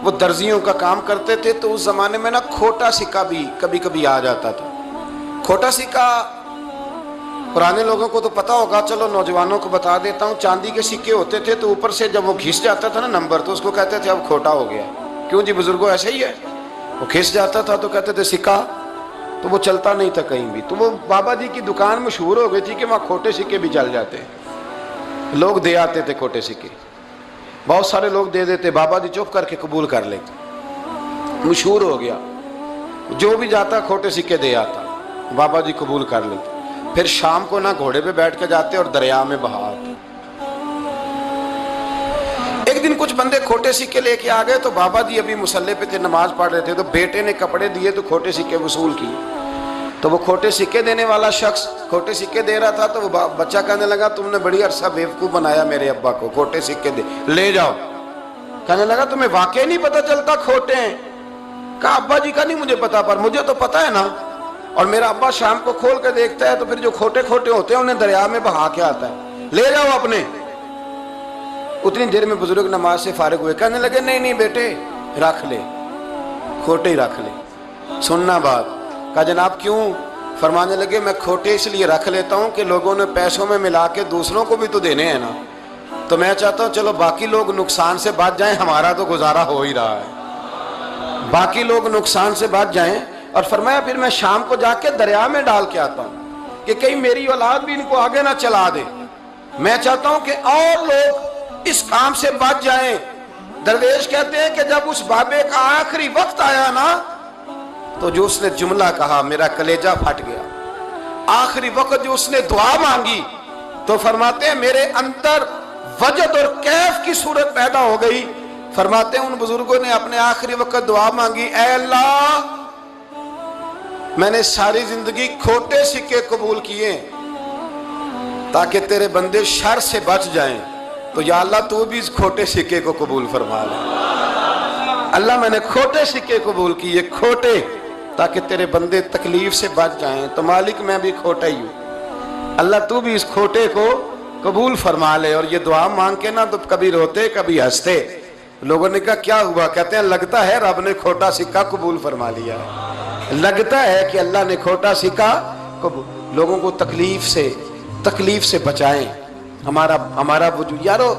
وہ درزیوں کا کام کرتے تھے، تو اس زمانے میں نا کھوٹا سکہ بھی کبھی کبھی آ جاتا تھا۔ کھوٹا سکہ پرانے لوگوں کو تو پتہ ہوگا، چلو نوجوانوں کو بتا دیتا ہوں، چاندی کے سکے ہوتے تھے تو اوپر سے جب وہ گھس جاتا تھا نا نمبر، تو اس کو کہتے تھے اب کھوٹا ہو گیا۔ کیوں جی بزرگوں ایسے ہی ہے، وہ گھس جاتا تھا تو کہتے تھے سکہ، تو وہ چلتا نہیں تھا کہیں بھی۔ تو وہ بابا جی کی دکان مشہور ہو گئی تھی کہ وہاں کھوٹے سکے بھی چل جاتے ہیں، لوگ دے آتے تھے کھوٹے سکے، بہت سارے لوگ دے دیتے، بابا جی چپ کر کے قبول کر لیتے، مشہور ہو گیا، جو بھی جاتا کھوٹے سکے دے آتا، بابا جی قبول کر لیتے۔ پھر شام کو نہ گھوڑے پہ بیٹھ کے جاتے اور دریا میں بہاتے۔ ایک دن کچھ بندے کھوٹے سکے لے کے آ گئے، تو بابا جی ابھی مصلے پہ تھے، نماز پڑھ رہے تھے، تو بیٹے نے کپڑے دیے تو کھوٹے سکے وصول کیے۔ تو وہ کھوٹے سکے دینے والا شخص کھوٹے سکے دے رہا تھا، تو وہ بچہ کہنے لگا تم نے بڑی عرصہ بیوقوف بنایا میرے ابا کو، کھوٹے سکے دے لے جاؤ۔ کہنے لگا تمہیں واقعی نہیں پتہ چلتا کھوٹے ہیں؟ کہا ابا جی کا نہیں مجھے پتا، پر مجھے تو پتا ہے نا، اور میرا ابا شام کو کھول کے دیکھتا ہے تو پھر جو کھوٹے کھوٹے ہوتے ہیں انہیں دریا میں بہا کے آتا ہے، لے جاؤ اپنے۔ اتنی دیر میں بزرگ نماز سے فارغ ہوئے، کہنے لگے نہیں نہیں بیٹے رکھ لے، کھوٹے ہی رکھ لے۔ سننا بات، کہا جناب کیوں؟ فرمانے لگے میں کھوٹے اس لیے رکھ لیتا ہوں کہ لوگوں نے پیسوں میں ملا کے دوسروں کو بھی تو دینے ہیں نا، تو میں چاہتا ہوں چلو باقی لوگ نقصان سے بچ جائیں، ہمارا تو گزارا ہو ہی رہا ہے، باقی لوگ نقصان سے بچ جائیں۔ اور فرمایا پھر میں شام کو جا کے دریا میں ڈال کے آتا ہوں کہ کہیں میری اولاد بھی ان کو آگے نہ چلا دے، میں چاہتا ہوں کہ اور لوگ اس کام سے بچ جائیں۔ درویش کہتے ہیں کہ جب اس بابے کا آخری وقت آیا نا، تو جو اس نے جملہ کہا میرا کلیجہ پھٹ گیا۔ آخری وقت جو اس نے دعا مانگی، تو فرماتے ہیں میرے اندر وجد اور کیف کی صورت پیدا ہو گئی۔ فرماتے ہیں ان بزرگوں نے اپنے آخری وقت دعا مانگی، اے اللہ میں نے ساری زندگی کھوٹے سکے قبول کیے تاکہ تیرے بندے شر سے بچ جائیں، تو یا اللہ تو بھی اس کھوٹے سکے کو قبول فرما لے۔ اللہ میں نے کھوٹے سکے قبول کیے، کھوٹے، تاکہ تیرے بندے تکلیف سے بچ جائیں، تو مالک میں بھی کھوٹا ہی ہوں، اللہ تو بھی اس کھوٹے کو قبول فرما لے۔ اور یہ دعا مانگ کے نا تو کبھی روتے کبھی ہنستے۔ لوگوں نے کہا کیا ہوا؟ کہتے ہیں لگتا ہے رب نے کھوٹا سکہ قبول فرما لیا ہے، لگتا ہے کہ اللہ نے کھوٹا سکہ لوگوں کو تکلیف سے بچائیں۔ ہمارا وجود یارو